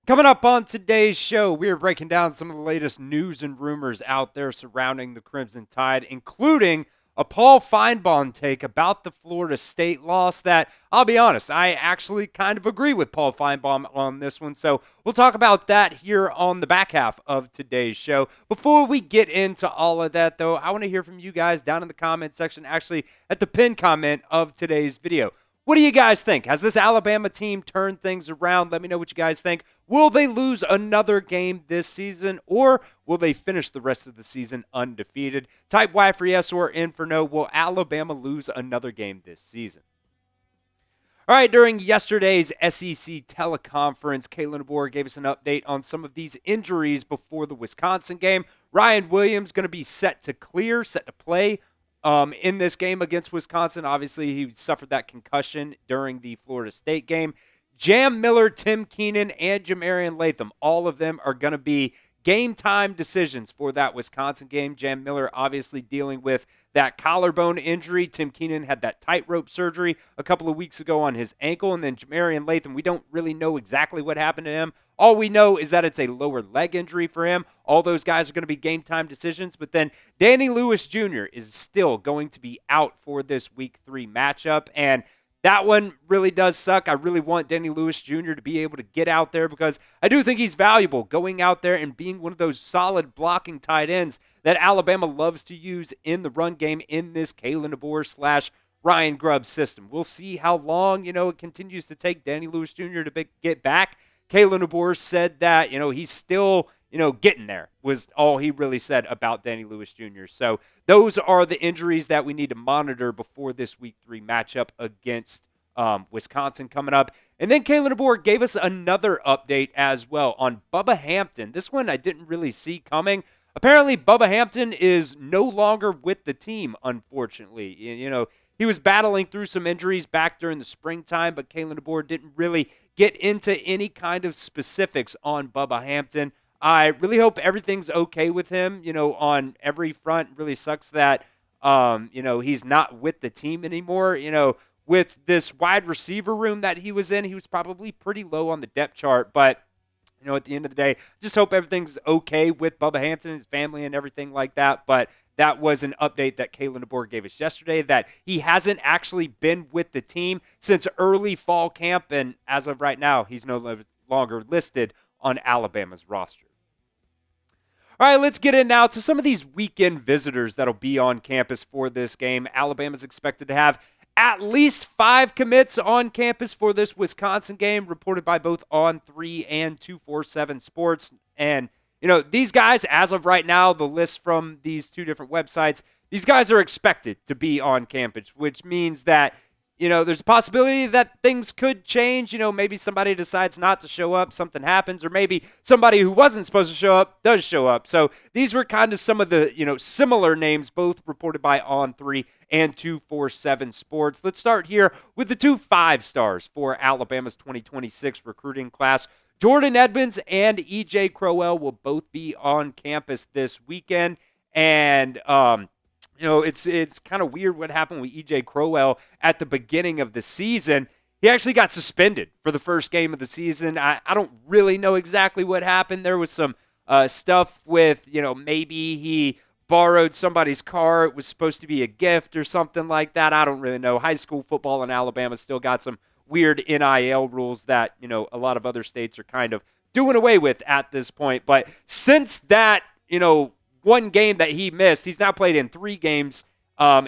Coming up on today's show, we are breaking down some of the latest news and rumors out there surrounding the Crimson Tide, including a Paul Finebaum take about the Florida State loss that, I'll be honest, I actually kind of agree with Paul Finebaum on this one. So we'll talk about that here on the back half of today's show. Before we get into all of that, though, I want to hear from you guys down in the comment section, actually at the pinned comment of today's video. What do you guys think? Has this Alabama team turned things around? Let me know what you guys think. Will they lose another game this season, or will they finish the rest of the season undefeated? Type Y for yes or N for no. Will Alabama lose another game this season? All right, during yesterday's SEC teleconference, Kalen DeBoer gave us an update on some of these injuries before the Wisconsin game. Ryan Williams going to be set to play in this game against Wisconsin. Obviously, he suffered that concussion during the Florida State game. Jam Miller, Tim Keenan, and Jah-Marien Latham, all of them are going to be game-time decisions for that Wisconsin game. Jam Miller obviously dealing with that collarbone injury. Tim Keenan had that tightrope surgery a couple of weeks ago on his ankle. And then Jah-Marien Latham, we don't really know exactly what happened to him. All we know is that it's a lower leg injury for him. All those guys are going to be game-time decisions. But then Danny Lewis Jr. is still going to be out for this Week 3 matchup. And that one really does suck. I really want Danny Lewis Jr. to be able to get out there because I do think he's valuable going out there and being one of those solid blocking tight ends that Alabama loves to use in the run game in this Kalen DeBoer / Ryan Grubb system. We'll see how long, it continues to take Danny Lewis Jr. to get back. Kalen DeBoer said that, he's still, getting there was all he really said about Danny Lewis Jr. So those are the injuries that we need to monitor before this Week 3 matchup against Wisconsin coming up. And then Kalen DeBoer gave us another update as well on Bubba Hampton. This one I didn't really see coming. Apparently, Bubba Hampton is no longer with the team, unfortunately. He was battling through some injuries back during the springtime, but Kalen DeBoer didn't really get into any kind of specifics on Bubba Hampton. I really hope everything's okay with him, on every front. It really sucks that, he's not with the team anymore. With this wide receiver room that he was in, he was probably pretty low on the depth chart. But, at the end of the day, just hope everything's okay with Bubba Hampton, his family, and everything like that. But that was an update that Kalen DeBoer gave us yesterday, that he hasn't actually been with the team since early fall camp. And as of right now, he's no longer listed on Alabama's roster. All right, let's get in now to some of these weekend visitors that'll be on campus for this game. Alabama's expected to have at least 5 commits on campus for this Wisconsin game, reported by both On3 and 247 Sports. And, these guys, as of right now, the list from these two different websites, these guys are expected to be on campus, which means that, there's a possibility that things could change. Maybe somebody decides not to show up, something happens, or maybe somebody who wasn't supposed to show up does show up. So these were kind of some of the, similar names, both reported by On3 and 247 Sports. Let's start here with the 2 5-stars for Alabama's 2026 recruiting class. Jorden Edmonds and E.J. Crowell will both be on campus this weekend. And, it's kind of weird what happened with E.J. Crowell at the beginning of the season. He actually got suspended for the first game of the season. I don't really know exactly what happened. There was some stuff with, maybe he borrowed somebody's car. It was supposed to be a gift or something like that. I don't really know. High school football in Alabama still got some weird NIL rules that, a lot of other states are kind of doing away with at this point. But since that, one game that he missed, he's now played in 3 games.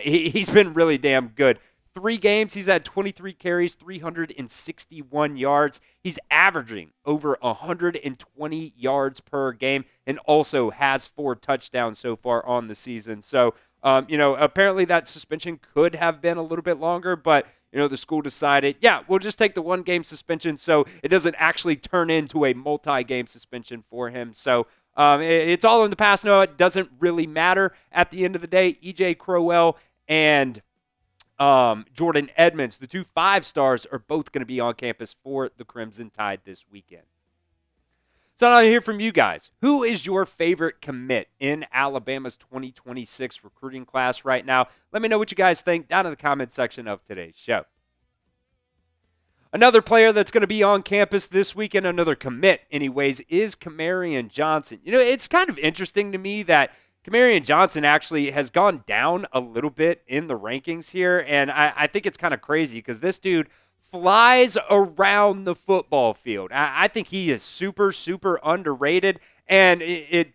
He's been really damn good. 3 games, he's had 23 carries, 361 yards. He's averaging over 120 yards per game and also has 4 touchdowns so far on the season. So, apparently that suspension could have been a little bit longer, but, the school decided, we'll just take the 1-game suspension so it doesn't actually turn into a multi-game suspension for him. So, it's all in the past. No, it doesn't really matter at the end of the day. E.J. Crowell and Jorden Edmonds, the 2 5-stars, are both going to be on campus for the Crimson Tide this weekend. So I want to hear from you guys. Who is your favorite commit in Alabama's 2026 recruiting class right now? Let me know what you guys think down in the comment section of today's show. Another player that's going to be on campus this weekend, another commit anyways, is Jah-Marien Johnson. It's kind of interesting to me that Jah-Marien Johnson actually has gone down a little bit in the rankings here, and I think it's kind of crazy because this dude flies around the football field. I think he is super, super underrated, and it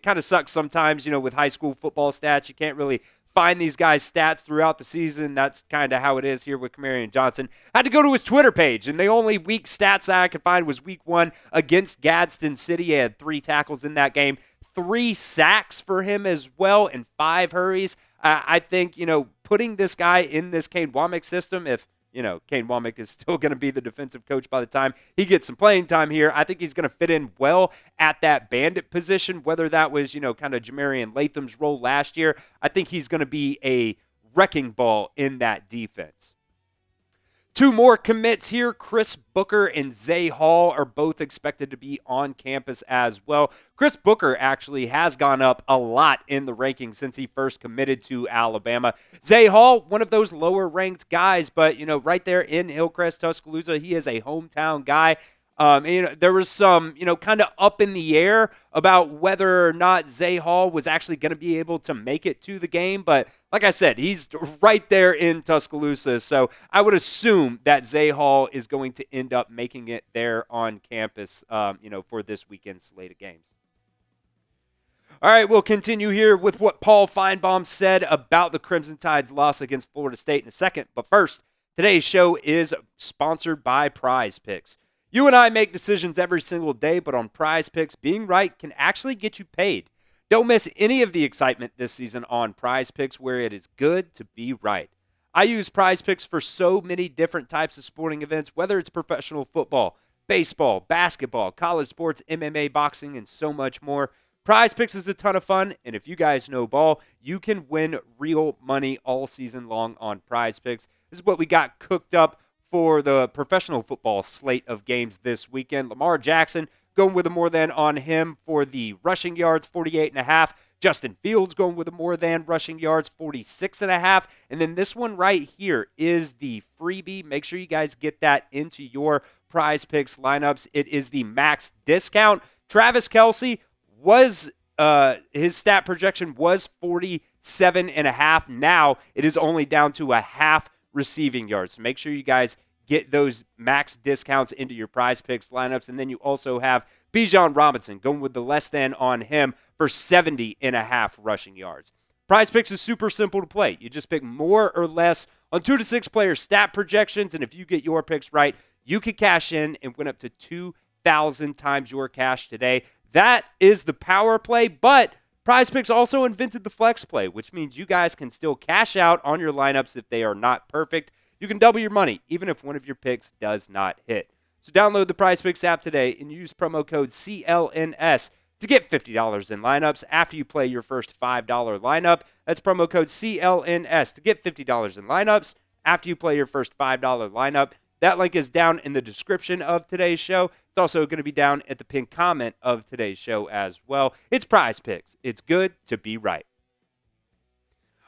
kind of sucks sometimes, with high school football stats. You can't really find these guys' stats throughout the season. That's kind of how it is here with Jah-Marien Johnson. I had to go to his Twitter page, and the only week stats that I could find was week 1 against Gadsden City. He had 3 tackles in that game, 3 sacks for him as well, and 5 hurries. I think, putting this guy in this Kane Womack system, if Kane Womack is still going to be the defensive coach by the time he gets some playing time here, I think he's going to fit in well at that bandit position, whether that was, kind of Jah-Marien Latham's role last year. I think he's going to be a wrecking ball in that defense. 2 more commits here. Chris Booker and Zay Hall are both expected to be on campus as well. Chris Booker actually has gone up a lot in the rankings since he first committed to Alabama. Zay Hall, one of those lower-ranked guys, but, right there in Hillcrest, Tuscaloosa, he is a hometown guy. There was some, kind of up in the air about whether or not Zay Hall was actually going to be able to make it to the game. But like I said, he's right there in Tuscaloosa. So I would assume that Zay Hall is going to end up making it there on campus, for this weekend's slate of games. All right, we'll continue here with what Paul Finebaum said about the Crimson Tide's loss against Florida State in a second. But first, today's show is sponsored by PrizePicks. You and I make decisions every single day, but on PrizePicks, being right can actually get you paid. Don't miss any of the excitement this season on PrizePicks, where it is good to be right. I use PrizePicks for so many different types of sporting events, whether it's professional football, baseball, basketball, college sports, MMA, boxing, and so much more. PrizePicks is a ton of fun, and if you guys know ball, you can win real money all season long on PrizePicks. This is what we got cooked up for the professional football slate of games this weekend. Lamar Jackson going with a more than on him for the rushing yards, 48.5. Justin Fields going with a more than rushing yards, 46.5. And then this one right here is the freebie. Make sure you guys get that into your PrizePicks lineups. It is the max discount. Travis Kelce was his stat projection was 47.5. Now it is only down to a half receiving yards. So make sure you guys get those max discounts into your PrizePicks lineups. And then you also have Bijan Robinson going with the less than on him for 70.5 rushing yards. PrizePicks is super simple to play. You just pick more or less on 2 to 6 player stat projections. And if you get your picks right, you can cash in and win up to 2,000 times your cash today. That is the power play, but PrizePicks also invented the flex play, which means you guys can still cash out on your lineups if they are not perfect. You can double your money, even if one of your picks does not hit. So download the PrizePicks app today and use promo code CLNS to get $50 in lineups after you play your first $5 lineup. That's promo code CLNS to get $50 in lineups after you play your first $5 lineup. That link is down in the description of today's show. It's also going to be down at the pinned comment of today's show as well. It's PrizePicks. It's good to be right.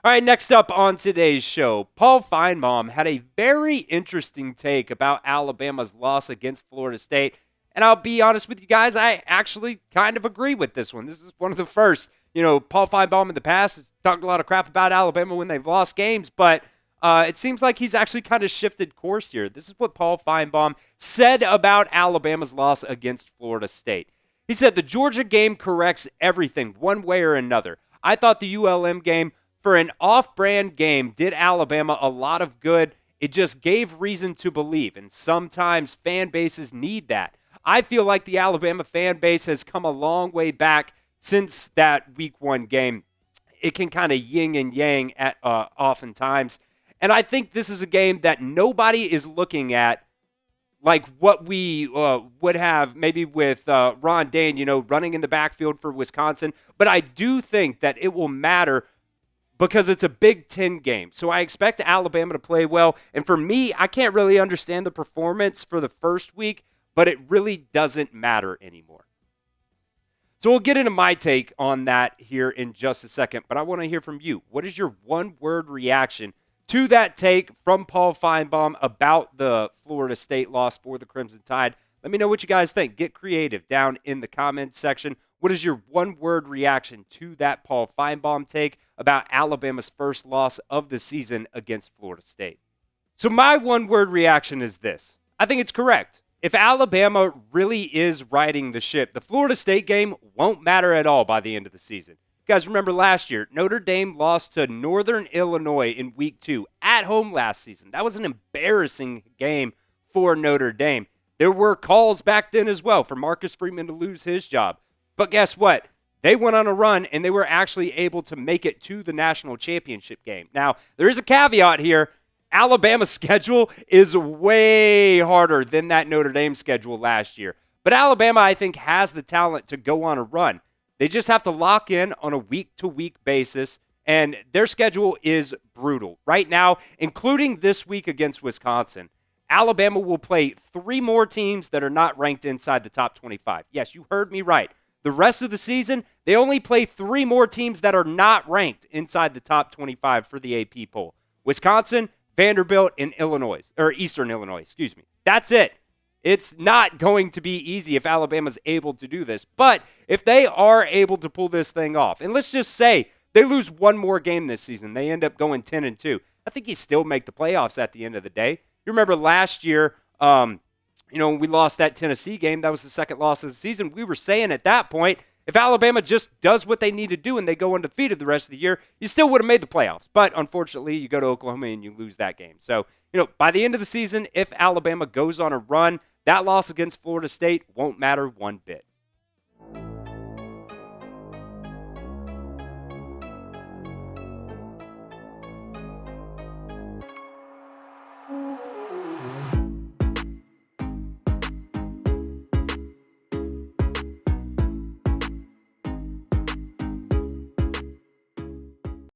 All right, next up on today's show, Paul Finebaum had a very interesting take about Alabama's loss against Florida State. And I'll be honest with you guys, I actually kind of agree with this one. This is one of the first. Paul Finebaum in the past has talked a lot of crap about Alabama when they've lost games, but it seems like he's actually kind of shifted course here. This is what Paul Finebaum said about Alabama's loss against Florida State. He said, the Georgia game corrects everything one way or another. I thought the ULM game, for an off-brand game, did Alabama a lot of good. It just gave reason to believe, and sometimes fan bases need that. I feel like the Alabama fan base has come a long way back since that week 1 game. It can kind of yin and yang at oftentimes. And I think this is a game that nobody is looking at like what we would have maybe with Ron Dane, running in the backfield for Wisconsin. But I do think that it will matter because it's a Big Ten game. So I expect Alabama to play well. And for me, I can't really understand the performance for the first week, but it really doesn't matter anymore. So we'll get into my take on that here in just a second. But I want to hear from you. What is your one-word reaction to that take from Paul Finebaum about the Florida State loss for the Crimson Tide. Let me know what you guys think. Get creative down in the comments section. What is your one-word reaction to that Paul Finebaum take about Alabama's first loss of the season against Florida State? So my one-word reaction is this. I think it's correct. If Alabama really is riding the ship, the Florida State game won't matter at all by the end of the season. You guys remember last year, Notre Dame lost to Northern Illinois in Week 2 at home last season. That was an embarrassing game for Notre Dame. There were calls back then as well for Marcus Freeman to lose his job. But guess what? They went on a run, and they were actually able to make it to the national championship game. Now, there is a caveat here. Alabama's schedule is way harder than that Notre Dame schedule last year. But Alabama, I think, has the talent to go on a run. They just have to lock in on a week-to-week basis, and their schedule is brutal. Right now, including this week against Wisconsin, Alabama will play 3 more teams that are not ranked inside the top 25. Yes, you heard me right. The rest of the season, they only play 3 more teams that are not ranked inside the top 25 for the AP poll. Wisconsin, Vanderbilt, and Eastern Illinois. That's it. It's not going to be easy if Alabama's able to do this. But if they are able to pull this thing off, and let's just say they lose one more game this season, they end up going 10-2. I think you still make the playoffs at the end of the day. You remember last year, when we lost that Tennessee game, that was the second loss of the season. We were saying at that point, if Alabama just does what they need to do and they go undefeated the rest of the year, you still would have made the playoffs. But unfortunately, you go to Oklahoma and you lose that game. So, by the end of the season, if Alabama goes on a run, that loss against Florida State won't matter one bit.